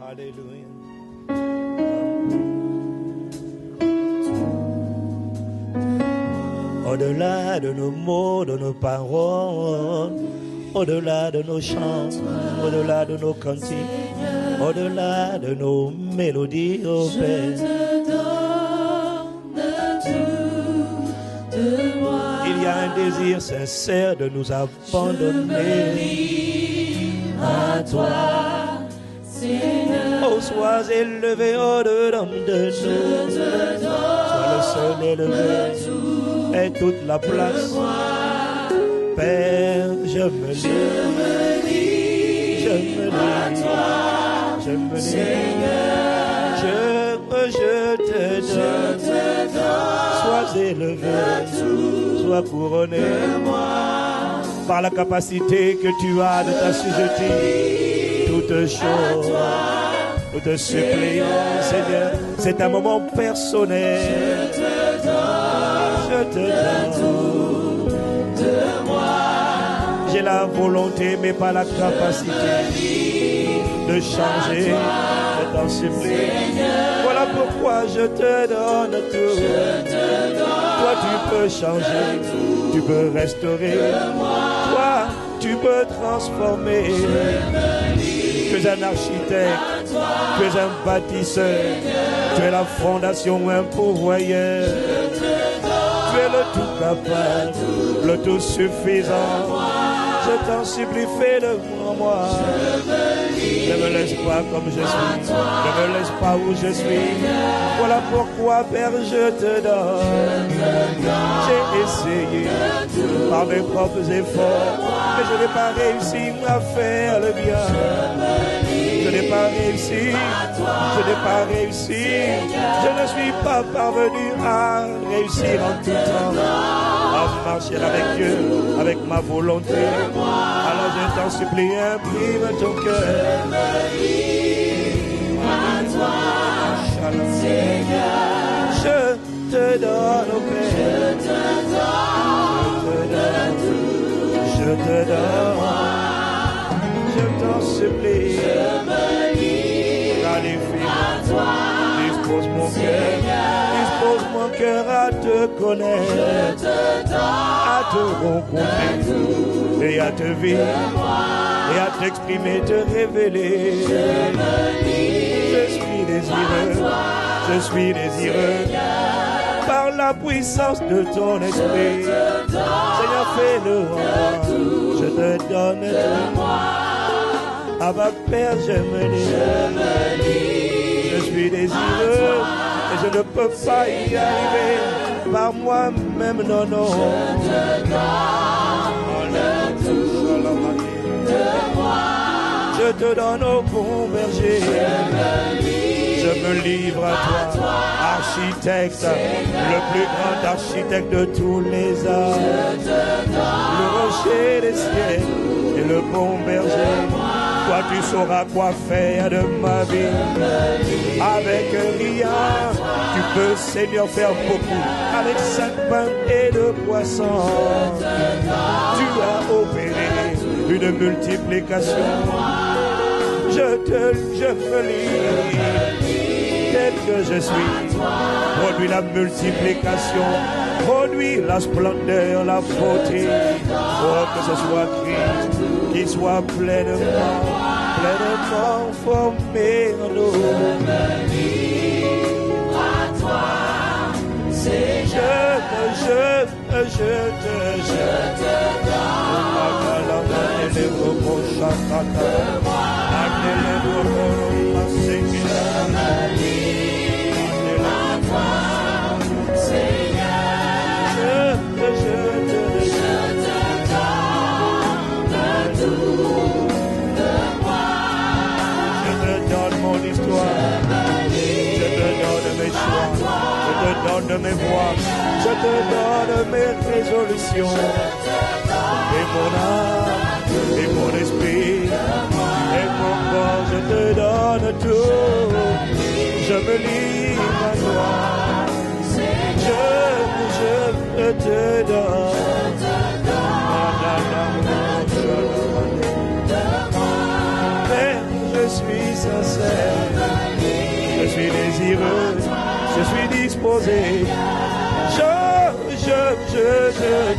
Alléluia. Au-delà de nos mots, de nos paroles, au-delà de nos chants, au-delà de nos cantiques, au-delà de nos mélodies, ô Père. Il y a un désir sincère de nous abandonner à toi, Seigneur. Oh, sois élevé au-dedans de nous, sois le seul élevé et toute la place. Père, je me lie à toi, je me lie, je te donne, sois élevé, sois couronné par la capacité que tu as de t'assujettir toutes choses, de te supplier, Seigneur. C'est un moment personnel. Je te donne tout de moi. J'ai la volonté, mais pas la capacité de changer, de t'en supplier. Voilà pourquoi je te donne tout. Toi, tu peux changer, tu peux restaurer. Toi, tu peux transformer. Tu es un architecte, tu es un bâtisseur, tu es la fondation, un pourvoyeur. Tu es le tout capable, le tout suffisant. Je t'en supplie, fais-le pour moi. Ne me laisse pas comme je suis, ne me laisse pas où je suis. Voilà pourquoi, Père, je te donne. J'ai essayé par mes propres efforts, mais je n'ai pas réussi à faire le bien. Je n'ai pas réussi, je n'ai pas réussi. Je ne suis pas parvenu à réussir en tout temps, à marcher avec Dieu, avec ma volonté. Alors je t'en supplie, imprime ton cœur. À toi, Seigneur, je te donne au Père. Je te donne, je t'en supplie. Qualifie-moi, dispose mon cœur à te connaître, à te rencontrer et à te vivre et à t'exprimer, te révéler. Je suis désireux par la puissance de ton esprit. Seigneur, fais-le en moi, je te donne tout. Ah ma Père, je me lie, je suis désireux et je ne peux pas y arriver par moi-même, non, non. Je te donne au bon berger, je me livre à toi, architecte, le plus grand architecte de tous les arts, le rocher des cieux et le bon berger. Toi, tu sauras quoi faire de ma vie. Avec rien, tu peux, Seigneur, faire beaucoup. Avec 5 pains et 2 poissons, tu as opéré une multiplication. Je me lis, tel que je suis. Produis la multiplication, produis la splendeur, la beauté. Oh, que ce soit Christ qui soit pleinement formé en nous. À toi, Seigneur, je te donne mes voix, je te donne mes résolutions, et mon âme, et mon esprit, et mon corps, je te donne tout, je me livre à toi, je te donne, Père, je suis sincère, je suis désireux, je suis disposé. Je te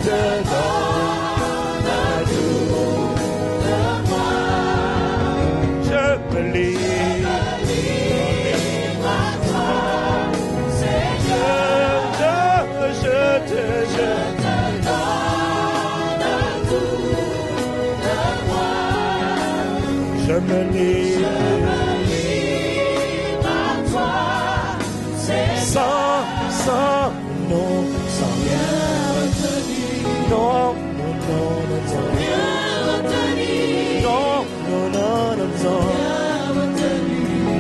donne tout de moi. Je me livre à toi, Seigneur. Je te donne tout de moi. Je me livre à toi, Seigneur. Sans rien retenir. Non, non, non, non, non. Rien retenir. Non, non, non, non, non.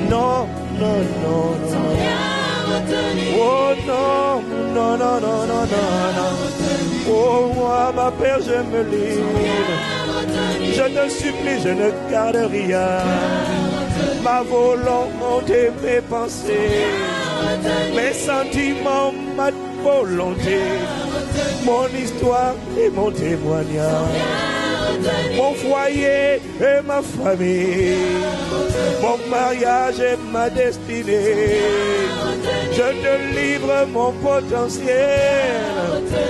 Non, non, non, non. Sans rien retenir. Oh non, non, non, non, non, non. Oh moi, ma Père, je me livre. Je te supplie, je ne garde rien. Ma volonté, mes pensées, mes sentiments, ma volonté, mon histoire et mon témoignage, mon foyer et ma famille, mon mariage et ma destinée. Je te livre mon potentiel,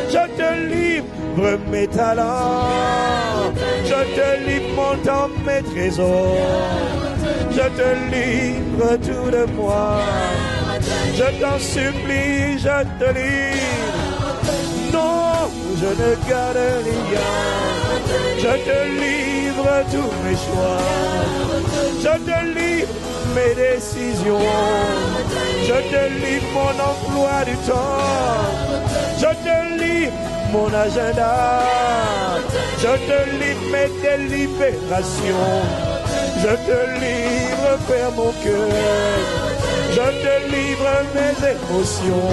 je te livre mes talents, je te livre mon temps, mes trésors, je te livre tout de moi. Je t'en supplie, je te livre. Non, je ne garde rien. Je te livre tous mes choix. Je te livre mes décisions. Je te livre mon emploi du temps. Je te livre mon agenda. Je te livre mes délibérations. Je te livre, Père, mon cœur. Je te livre mes émotions,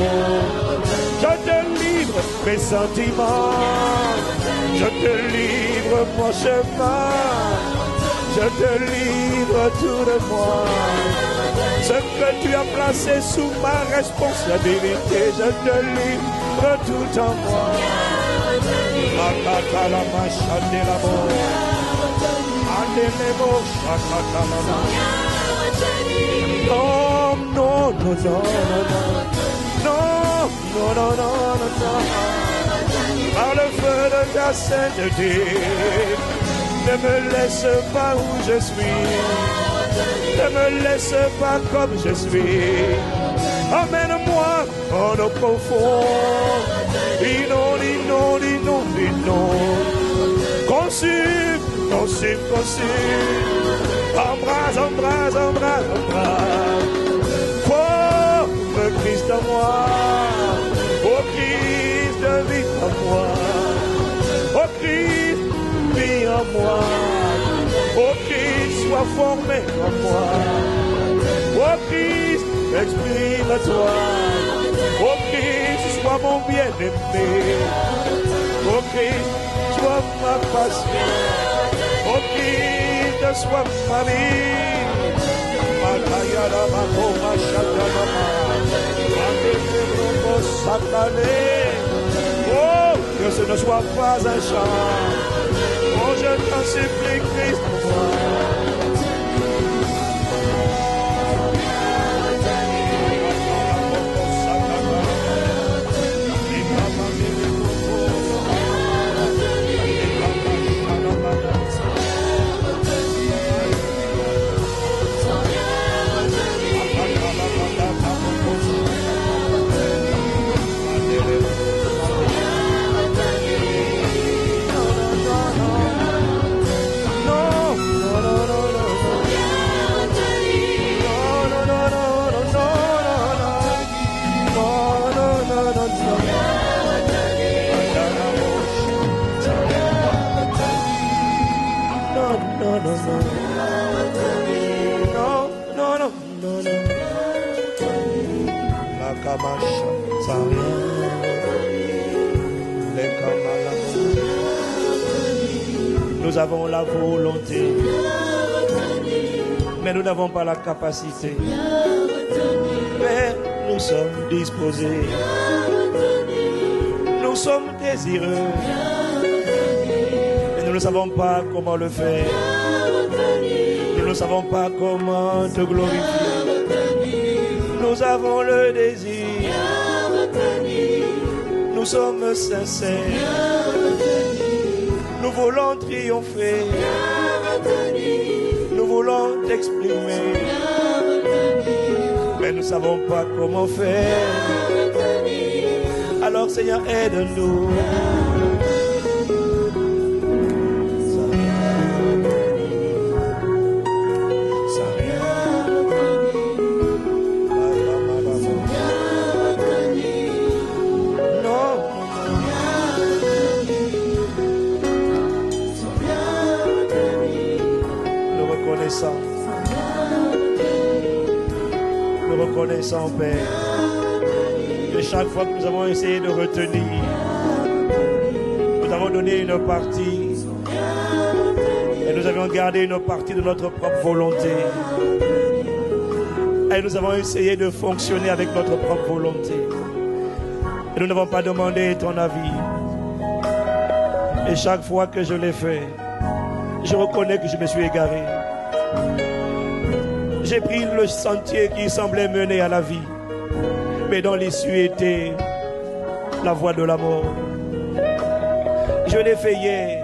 je te livre mes sentiments, je te livre mon chemin, je te livre tout de moi. Ce que tu as placé sous ma responsabilité, je te livre tout en moi. Non, non, non, non, non, non, non, non, non. Par le feu de ta sainteté, ne me laisse pas où je suis, ne me laisse pas comme je suis. Emmène-moi en eau profonde, dis non, dis non, dis non, dis non. Consume, consume, consume. Embrasse, embrasse, embrasse, embrasse. Forme Christ en moi. Oh Christ, vis en moi. Oh Christ, vis en moi. Oh Christ, sois formé en moi. Oh Christ, exprime-toi. Oh Christ, sois mon bien-aimé. Oh Christ, sois ma passion. Oh Christ, sois ma vie. Oh, que ce ne soit pas un chant. Oh, je t'en supplie, Christ, moi. Nous avons la volonté, mais nous n'avons pas la capacité. Mais nous sommes disposés, nous sommes désireux, mais nous ne savons pas comment le faire. Nous ne savons pas comment te glorifier. Nous avons le désir. Nous sommes sincères. Nous voulons triompher. Nous voulons t'exprimer. Mais nous ne savons pas comment faire. Alors Seigneur, aide-nous. Nous reconnaissons, Père, que chaque fois que nous avons essayé de retenir, nous avons donné une partie et nous avions gardé une partie de notre propre volonté. Et nous avons essayé de fonctionner avec notre propre volonté. Et nous n'avons pas demandé ton avis. Et chaque fois que je l'ai fait, je reconnais que je me suis égaré. J'ai pris le sentier qui semblait mener à la vie, mais dont l'issue était la voie de la mort. Je l'ai fait hier,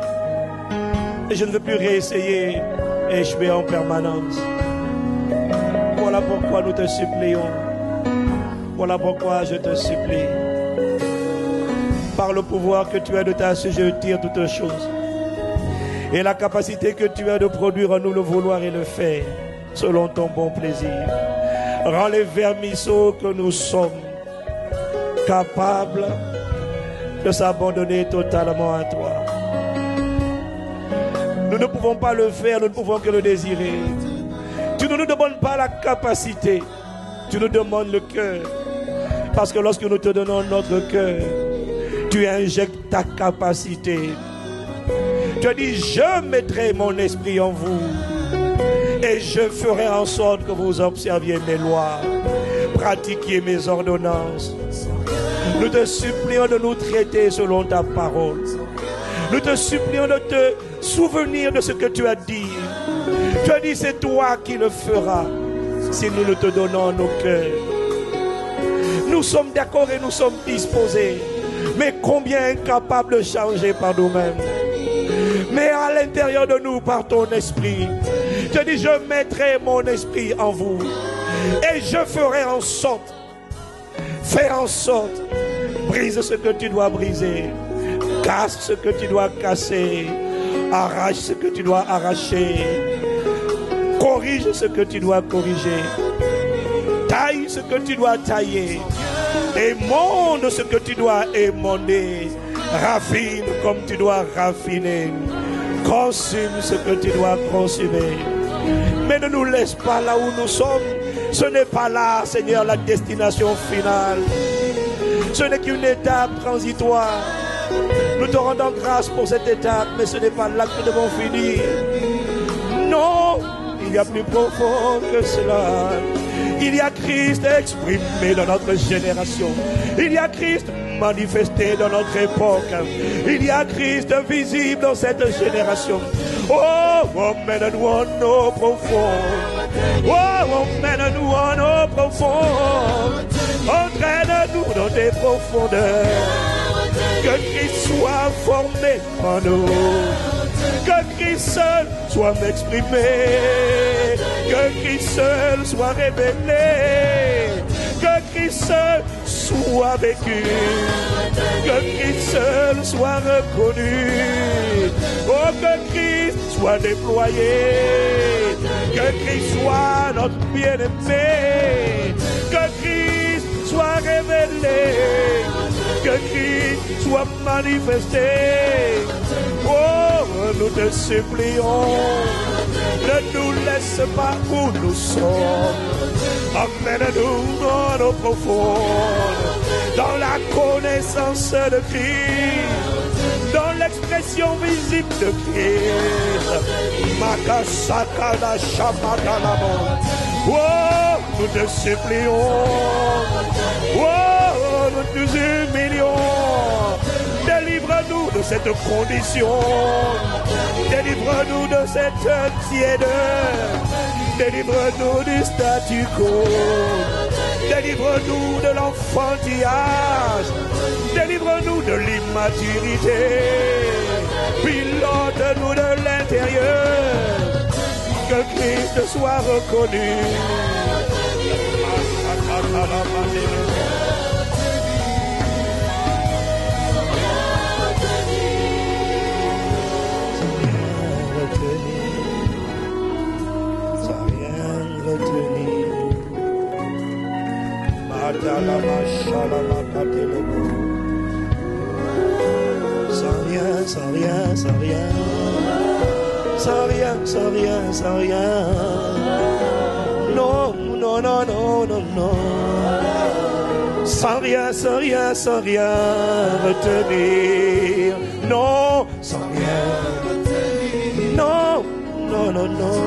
et je ne veux plus réessayer et échouer en permanence. Voilà pourquoi nous te supplions. Voilà pourquoi je te supplie. Par le pouvoir que tu as de t'assujettir toutes choses, et la capacité que tu as de produire en nous le vouloir et le faire, selon ton bon plaisir. Rends les vermisseaux que nous sommes capables de s'abandonner totalement à toi. Nous ne pouvons pas le faire, nous ne pouvons que le désirer. Tu ne nous demandes pas la capacité, tu nous demandes le cœur. Parce que lorsque nous te donnons notre cœur, tu injectes ta capacité. Tu as dit, je mettrai mon esprit en vous. Et je ferai en sorte que vous observiez mes lois, pratiquiez mes ordonnances. Nous te supplions de nous traiter selon ta parole. Nous te supplions de te souvenir de ce que tu as dit. Tu as dit, c'est toi qui le feras si nous te donnons nos cœurs. Nous sommes d'accord et nous sommes disposés, mais combien incapables de changer par nous-mêmes. Mais à l'intérieur de nous, par ton esprit, je dis, je mettrai mon esprit en vous et je ferai en sorte, faire en sorte, brise ce que tu dois briser, casse ce que tu dois casser, arrache ce que tu dois arracher, corrige ce que tu dois corriger, taille ce que tu dois tailler, émonde ce que tu dois émonder, raffine comme tu dois raffiner, consume ce que tu dois consumer. Mais ne nous laisse pas là où nous sommes. Ce n'est pas là, Seigneur, la destination finale. Ce n'est qu'une étape transitoire. Nous te rendons grâce pour cette étape, mais ce n'est pas là que nous devons finir. Non, il y a plus profond que cela. Il y a Christ exprimé dans notre génération. Il y a Christ manifesté dans notre époque. Il y a Christ visible dans cette génération. Oh, emmène-nous en eau profonde. Oh, emmène-nous en eau profonde. Entraîne-nous dans tes profondeurs. Que Christ soit formé en nous. Que Christ seul soit exprimé. Que Christ seul soit révélé. Que Christ seul soit vécu. Que Christ seul soit reconnu. Oh, que Christ soit déployé. Que Christ soit notre bien-aimé. Que Christ soit révélé. Que Christ soit manifesté. Oh, nous te supplions, ne nous laisse pas où nous sommes. Emmène-nous dans nos profondes, dans la connaissance de Christ, dans l'expression visible de Christ. Makasakada Shamadalamo. Oh, nous te supplions. Oh, nous nous humilions. Délivre-nous de cette condition. Délivre-nous de cette tiédeur. Délivre-nous du statu quo. Délivre-nous de l'enfantillage. Délivre-nous de l'immaturité. Pilote-nous de l'intérieur. Que Christ soit reconnu. Sans rien retenir. Sans rien, sans rien, sans rien. Sans rien, sans rien, sans rien. Non, non, non, non, non, non. Sans rien, sans rien, sans rien retenir. Non, sans rien. Non, non, non, non.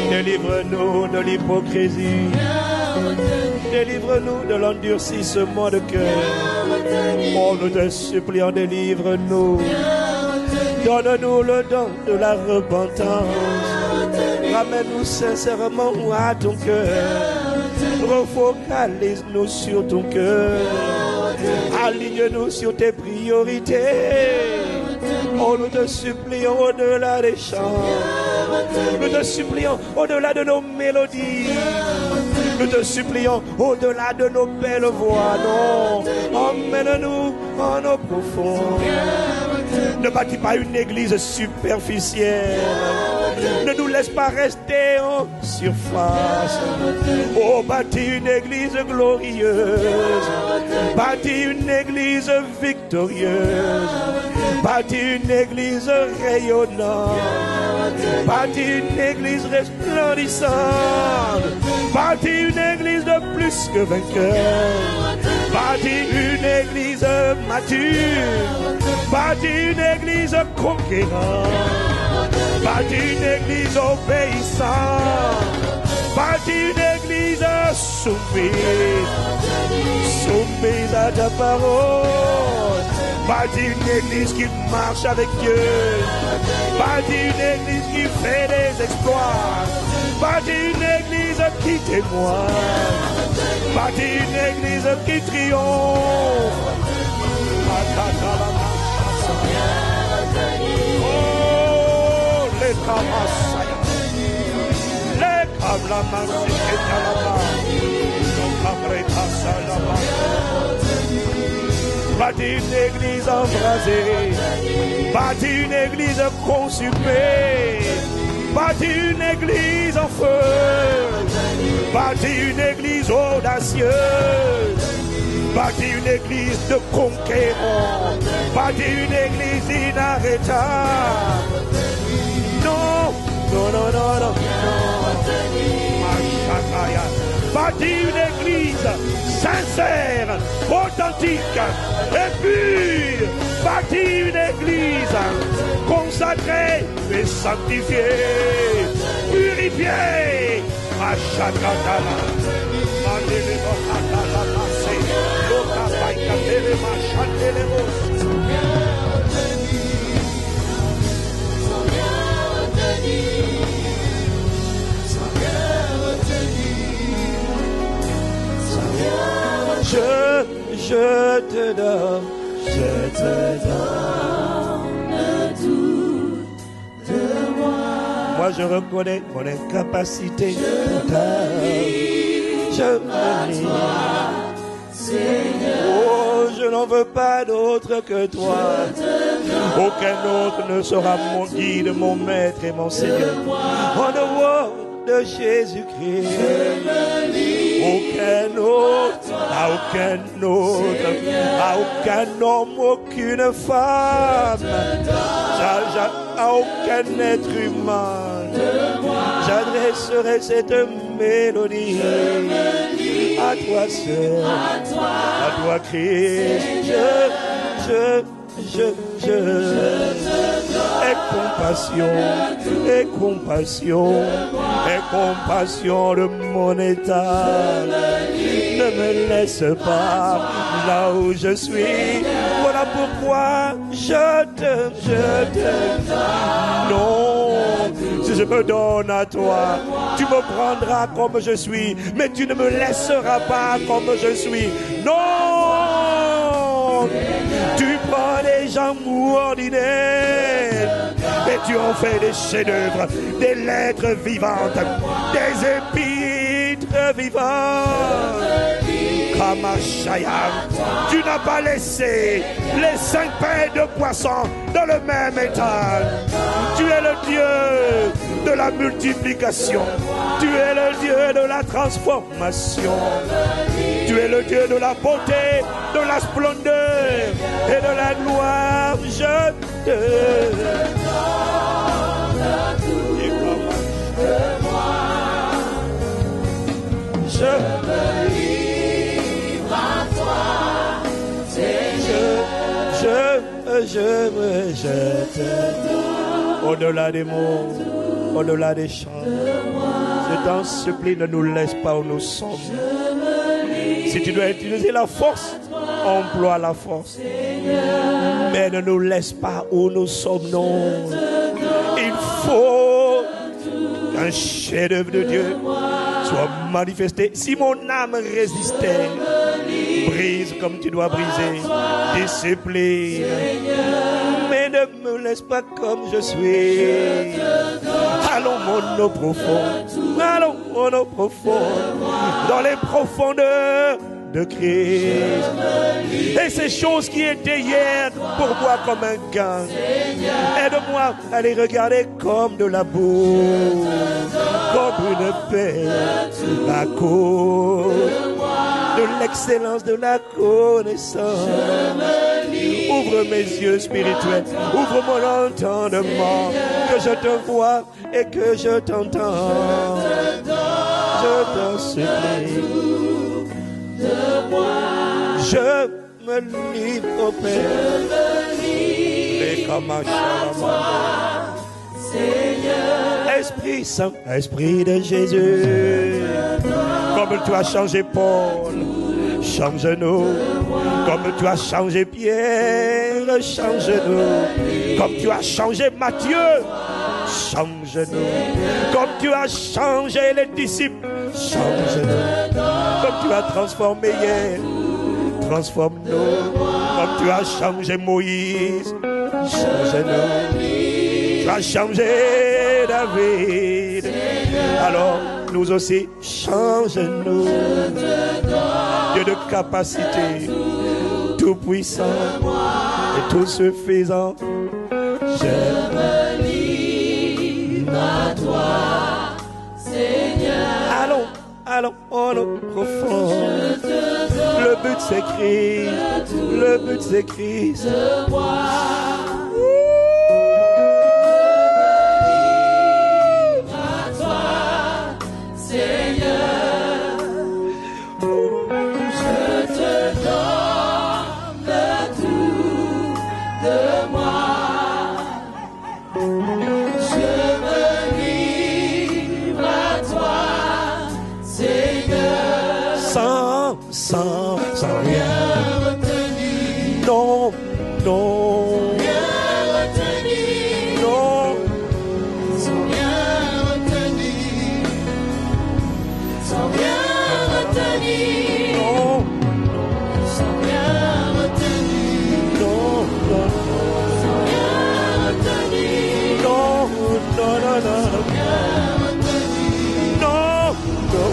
Délivre-nous de l'hypocrisie. Délivre-nous de l'endurcissement de cœur. Oh, nous te supplions, délivre-nous. Donne-nous le don de la repentance. Ramène-nous sincèrement à ton cœur. Refocalise-nous sur ton cœur. Aligne-nous sur tes priorités. Oh, nous te supplions au-delà des chants. Nous te supplions au-delà de nos mélodies. Nous te supplions au-delà de nos belles voix. Non, emmène-nous en eau profonde. Ne bâtis pas une église superficielle. Ne nous laisse pas rester en surface. Oh, bâtis une église glorieuse. Bâtis une église victorieuse. Bâtis une église rayonnante. Bâtis une église resplendissante. Bâtis une église de plus que vainqueur. Bâtis une église mature. Bâtis une église conquérante. Bâtis une église obéissante. Bâtis une église soumise. Soumise à ta parole. Bâtis une église qui marche avec Dieu. Bâtis une église qui fait des exploits. Bâtis une église qui témoigne. Bâtis une église qui triomphe. Oh, les Kamasaya. Les Kamlamasaya. Bâtis une église embrasée. Bâtis une église consumée. Bâtis une église en feu. Bâtis une église audacieuse. Bâtis une église de conquérants. Bâtis une église inarrêtable. Non, non, non, non, non, non. Bâtis une église sincère, authentique et pure. Bâtis une église consacrée et sanctifiée, purifiée. Machakatala, Mandelebokatala, Masse, Lokapaikatele, Machandelebo. Je te donne tout de moi. Moi je reconnais mon incapacité totale. Je me lis. Oh, je n'en veux pas d'autre que toi. Aucun autre ne sera mon guide, mon maître et mon Seigneur. En dehors de Jésus-Christ. Aucun autre, à aucun autre, à aucun homme, aucune femme, à aucun être humain, j'adresserai cette mélodie à toi seul, à toi Christ, je Aie compassion de mon état. Ne me laisse pas là où je suis. Voilà pourquoi je te. Non, si je me donne à toi, tu me prendras comme je suis, mais tu ne me laisseras pas comme je suis. Non, tu prends des gens ordinaires et tu en fais des chefs-d'œuvre, des lettres vivantes, des épîtres vivantes. Tu n'as pas laissé les 5 pains de poissons dans le même état. Tu es le Dieu de la multiplication. Tu es le Dieu de la transformation. Tu es le Dieu de la beauté, de la splendeur et de la gloire. Je te je me livre à toi, Seigneur. Je te donne. Au-delà des mots, au-delà des chants, je t'en supplie, ne nous laisse pas où nous sommes. Si tu dois utiliser la force, emploie la force. Mais ne nous laisse pas où nous sommes, non. Il faut qu'un chef-d'œuvre de Dieu soit manifesté. Si mon âme résistait, brise comme tu dois briser, discipline. Mais ne me laisse pas comme je suis. Allons mon eau profonde, allons mon eau profonde, dans les profondeurs de Christ. Et ces choses qui étaient hier pour moi comme un gain, aide-moi à les regarder comme de la boue, comme une paix, à cause de l'excellence de la connaissance. Ouvre mes yeux spirituels, ouvre mon entendement, que je te vois et que je t'entends. Je t'en supplie. Je me livre au Père. Esprit Saint, Esprit de Jésus, comme tu as changé Paul, change-nous. Comme tu as changé Pierre, change-nous. Comme tu as changé Matthieu, change-nous. Comme tu as changé les disciples, change-nous. Comme tu as transformé hier, transforme-nous. Comme tu as changé Moïse, change-nous. Tu as changé David, alors nous aussi, change-nous. Dieu de capacité, tout puissant et tout suffisant, je me livre à toi, Seigneur. Allons, allons, profond. Le but c'est Christ, le but c'est Christ. Sans rien retenir. Non, non. Rien retenir. Non. Sans rien retenir. Sans rien retenir. Non, non. Sans rien retenir. Non, non. Sans rien retenir. Non, non, non, non. Sans rien retenir. Non, non.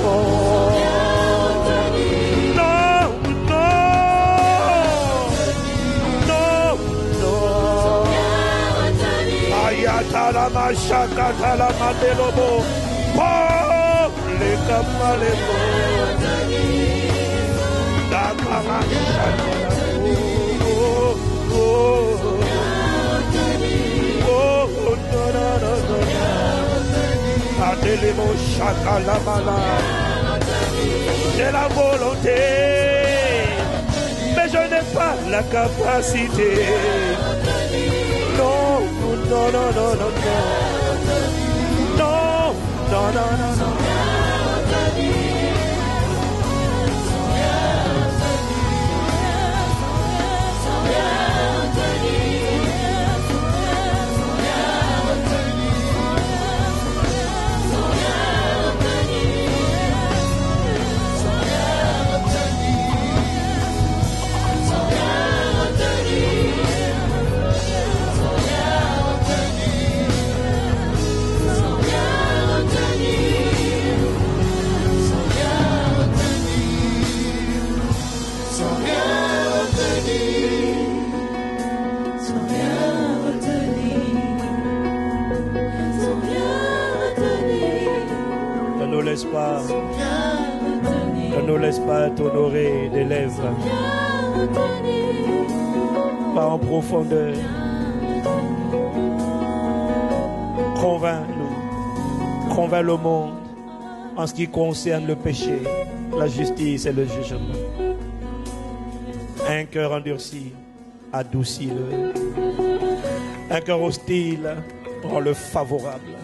La machaka la mandelobo, oh le kamalebo, da kamachaka, oh no no no no, adelemo chaka la mala, j'ai la volonté, mais je n'ai pas la capacité. non, non, non, non. Non, non, non, non, non. Ne nous laisse pas t'honorer des lèvres, pas en profondeur. Convainc-nous, convainc le monde en ce qui concerne le péché, la justice et le jugement. Un cœur endurci, adoucis-le. Un cœur hostile, rend-le favorable.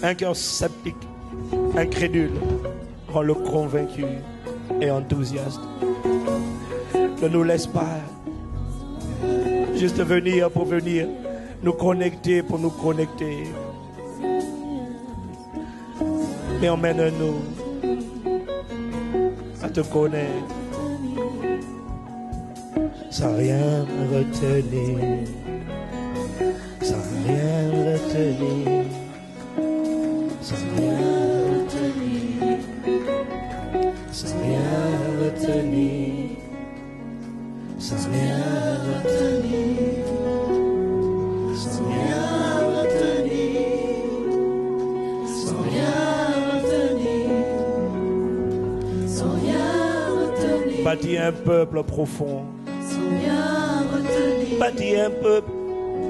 Un cœur sceptique, incrédule, rend-le convaincu et enthousiaste. Ne nous laisse pas juste venir pour venir, nous connecter pour nous connecter. Mais emmène-nous à te connaître sans rien retenir, sans rien retenir. Sans rien retenir, sans rien retenir, sans rien retenir, sans rien retenir, sans rien retenir, sans rien retenir. Bâtis un peuple profond, sans rien retenir. Bâtis un peuple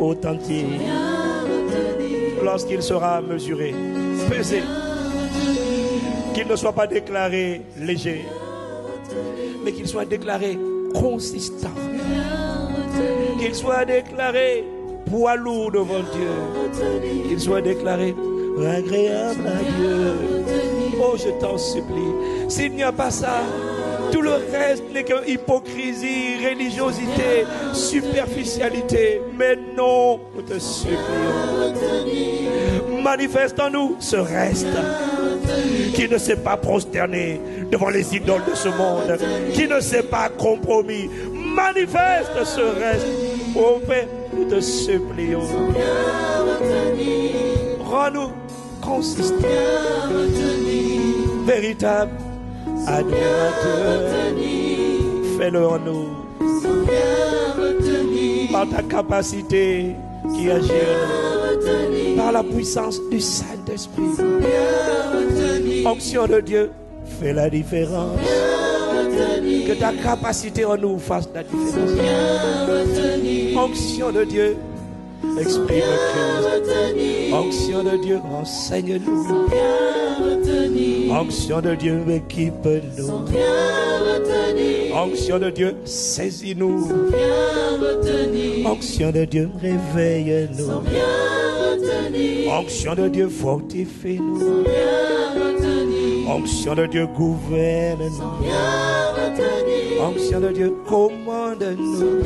authentique, sans rien retenir. Lorsqu'il sera mesuré, pesé, qu'il ne soit pas déclaré léger, mais qu'il soit déclaré consistant, qu'il soit déclaré poids lourd devant Dieu, qu'il soit déclaré agréable à Dieu. Oh, je t'en supplie, s'il n'y a pas ça, tout le reste n'est que hypocrisie, religiosité, superficialité. Mais non, nous te supplions, manifeste en nous ce reste qui ne s'est pas prosterné devant les idoles de ce monde, qui ne s'est pas compromis. Manifeste ce reste. Oh Père, nous te supplions. Rends-nous consistants, véritables adorateurs. Fais-le en nous par ta capacité qui agit en nous, par la puissance du Saint-Esprit. Onction de Dieu, fais la différence. Que ta capacité en nous fasse la différence. Onction de Dieu, exprime Christ. Onction de Dieu, enseigne-nous. Onction de Dieu, équipe-nous. Onction de Dieu, saisis-nous. Onction de Dieu, réveille-nous. Onction de Dieu, fortifie-nous. Onction de Dieu, gouverne-nous. Onction de Dieu, commande-nous.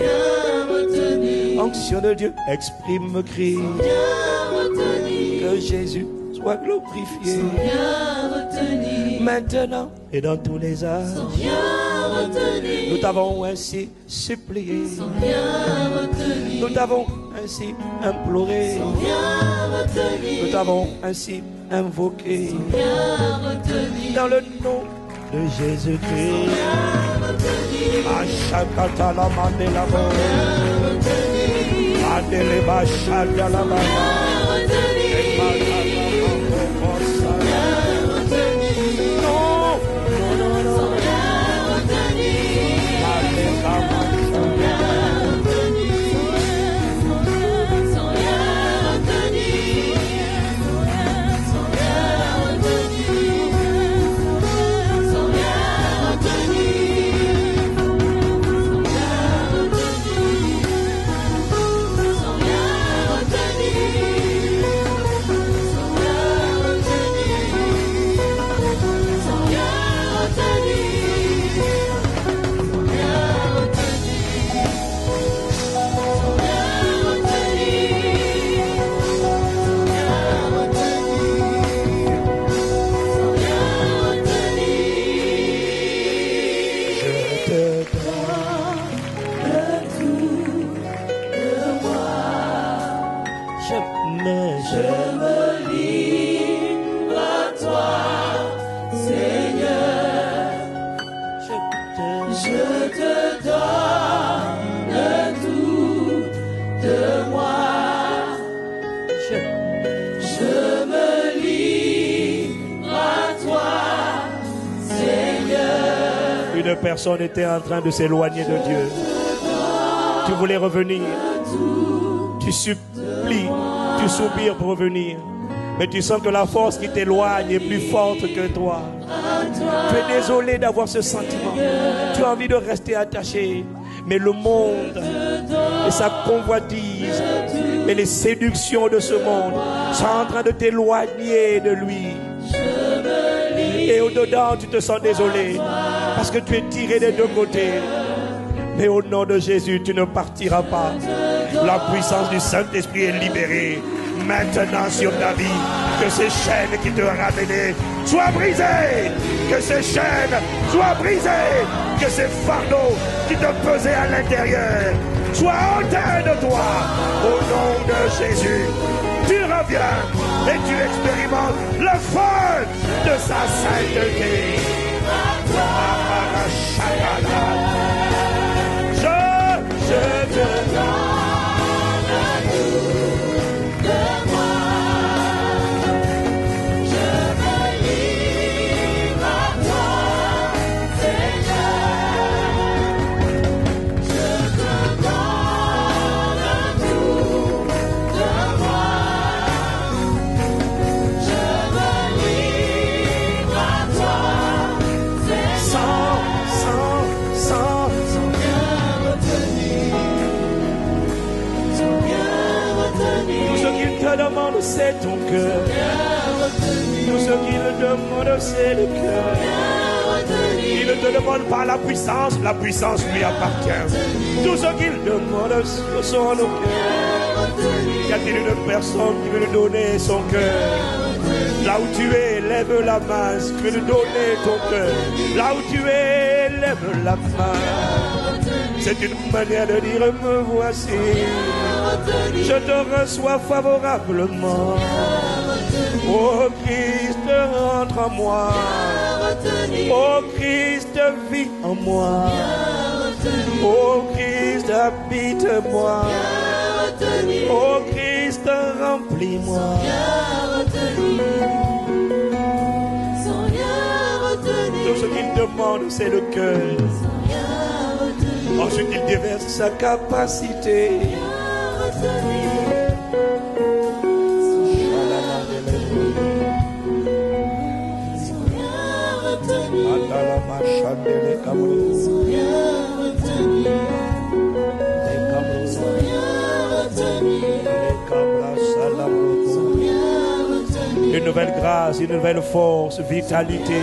Onction de Dieu, exprime Christ. Que Jésus soit glorifié maintenant et dans tous les âges. Nous t'avons ainsi supplié. Nous t'avons ainsi imploré. Nous t'avons ainsi invoqué. Dans le nom de Jésus-Christ. Ashakata la mandela bo. Adele ba shada la ba. de moi. Je me livre à toi, Seigneur. Une personne était en train de s'éloigner de Dieu. Tu voulais revenir. Tu supplies, tu soupires pour revenir. Mais tu sens que la force qui t'éloigne est plus forte que toi. Tu es désolé d'avoir ce sentiment. Tu as envie de rester attaché. Mais le monde et sa convoitise et les séductions de ce monde sont en train de t'éloigner de lui. Et au-dedans, tu te sens désolé parce que tu es tiré des deux côtés. Mais au nom de Jésus, tu ne partiras pas. La puissance du Saint-Esprit est libérée maintenant sur ta vie. Que ces chaînes qui te ramenaient soient brisées. Que ces chaînes soient brisées. Que ces fardeaux qui te pesaient à l'intérieur soient ôtés de toi. Au nom de Jésus, tu reviens et tu expérimentes le feu de sa sainteté. Je te donne de moi. Je me livre à toi, Seigneur. Je te donne tout de moi. Je me livre à toi, Seigneur. Sans rien retenir. Tout ce qu'il te demande, c'est ton cœur. Tout ce qu'il demande, c'est le cœur. Il ne te demande pas la puissance lui appartient. Tout ce qu'il demande, ce sont nos cœurs. Y a-t-il une personne qui veut lui donner son cœur? Là où tu es, lève la main. Si tu veux lui donner ton cœur, là où tu es, lève la main. C'est une manière de dire me voici. Je te reçois favorablement. Oh Christ, rentre en moi. Oh Christ, vis en moi. Oh Christ, habite-moi. Oh Christ, remplis-moi. Tout ce qu'il demande, c'est le cœur. Ensuite, il déverse sa capacité. Une nouvelle grâce, une nouvelle force, vitalité.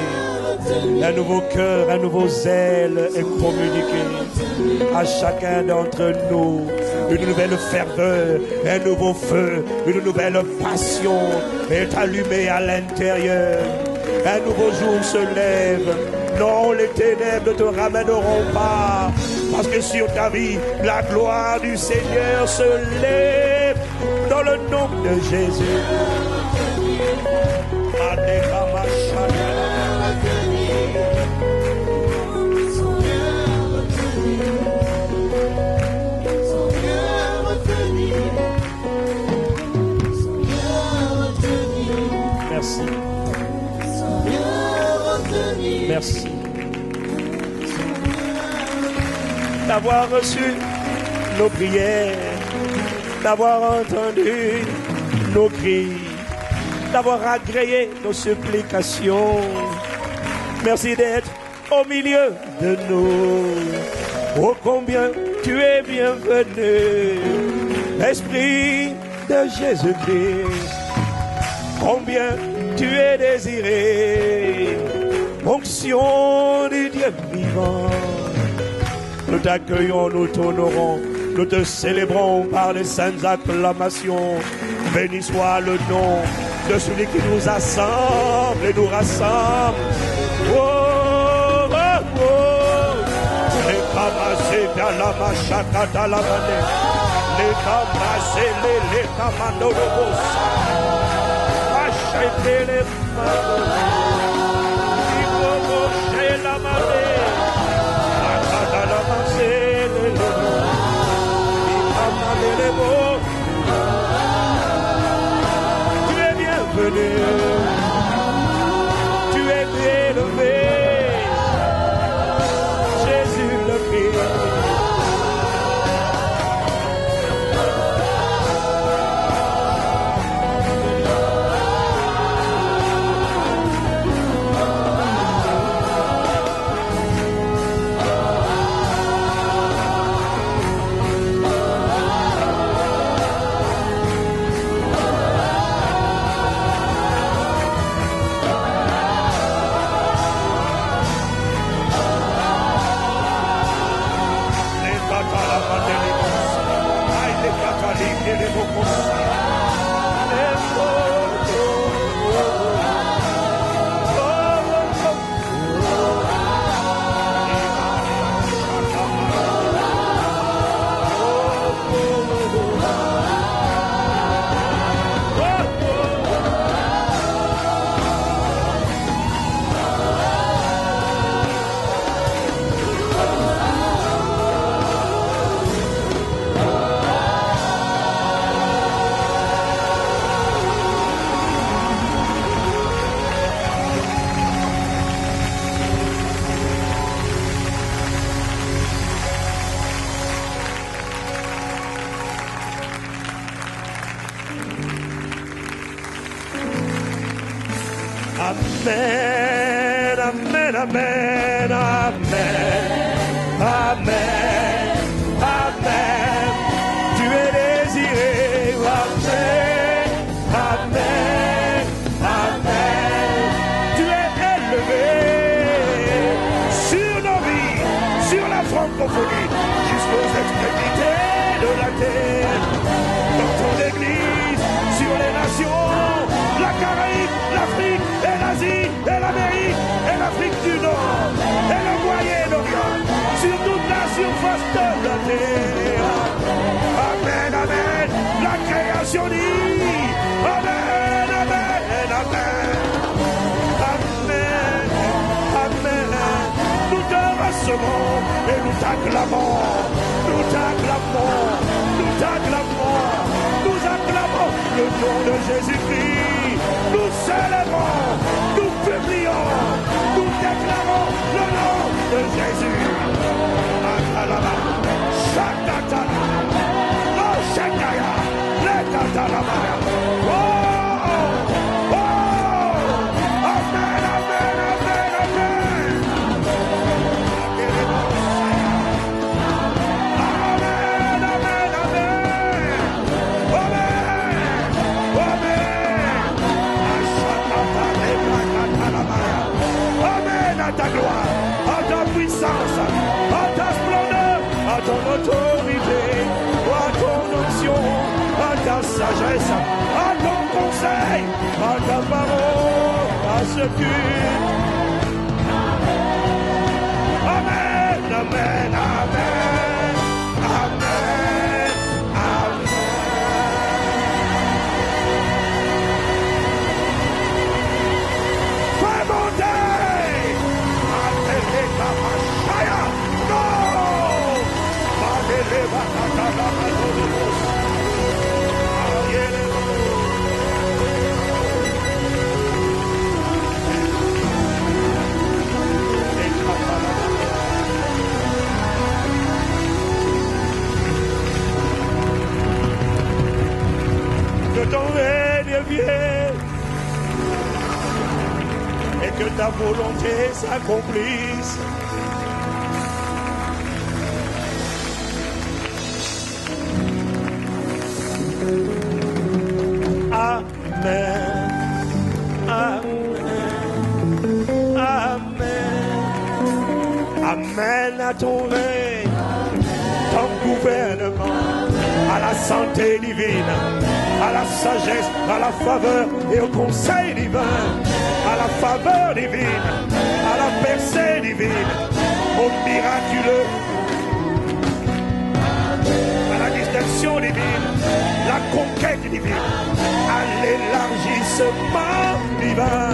Un nouveau cœur, un nouveau zèle est communiqué à chacun d'entre nous. Une nouvelle ferveur, un nouveau feu, une nouvelle passion est allumée à l'intérieur. Un nouveau jour se lève. Non, les ténèbres ne te ramèneront pas. Parce que sur ta vie, la gloire du Seigneur se lève dans le nom de Jésus. Merci. Merci d'avoir reçu nos prières, d'avoir entendu nos cris, d'avoir agréé nos supplications. Merci d'être au milieu de nous. Oh combien tu es bienvenu, Esprit de Jésus-Christ. Combien tu es désiré, onction du Dieu vivant. Nous t'accueillons, nous t'honorons, nous te célébrons par les saintes acclamations. Béni soit le nom de celui qui nous assemble et nous rassemble. Oh, oh, oh. Les camasés dans la machata dans la manée. Les camasés, les camandos de bossa. Achète les mains. Il faut mocher la manée. La manée, les élevé. Tu es élevé. Jésus le Christ. Amen, amen, amen, amen, amen, amen. Tu es désiré, amen, amen, amen. Tu es élevé sur nos vies, sur la francophonie, jusqu'aux extrémités de la terre. Dans ton église, sur les nations, la Caraïbe, l'Afrique, et l'Asie, et l'Amérique, et l'Afrique du Nord, et le Moyen-Orient, sur toute la surface de la terre. Amen, amen, la création dit, amen, amen, amen, amen, amen. Nous te recevons et nous t'acclamons, nous t'acclamons, nous t'acclamons, nous acclamons le nom de Jésus-Christ. Nous célébrons, nous publions, nous déclarons le nom de Jésus. Akalama, Shakatala, oh Shakaya, Lekatalama. Oh, oh, amen, amen, amen, amen. Amen, amen, amen. Amen à ta gloire, à ta puissance, à ta splendeur, à ton autorité, à ton onction, à ta sagesse, à ton conseil, à ta parole, à ce culte. Amen, amen, amen, amen, amen. Fais monter, Ateleka Mashaya, non, Madeleva Katala Malodobos, Ayele. Que ton règne vienne et que ta volonté s'accomplisse. Amen, amen, amen, amen à ton règne, ton gouvernement, à la santé divine, à la sagesse, à la faveur et au conseil divin, à la faveur divine, à la percée divine, au miraculeux, à la distinction divine, la conquête divine, à l'élargissement divin,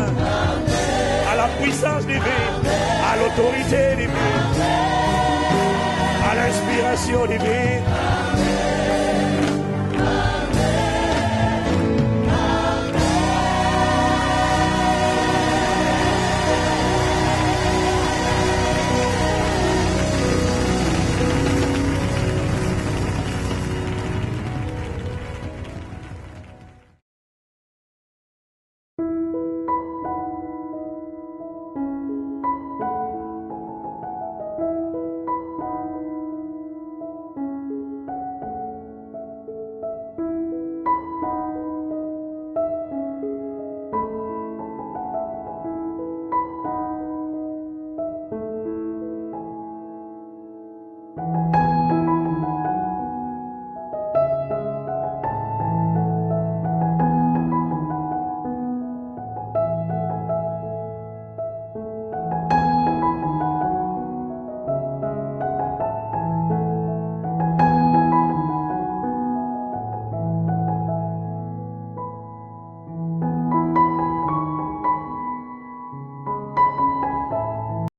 à la puissance divine, à l'autorité divine, à l'inspiration divine.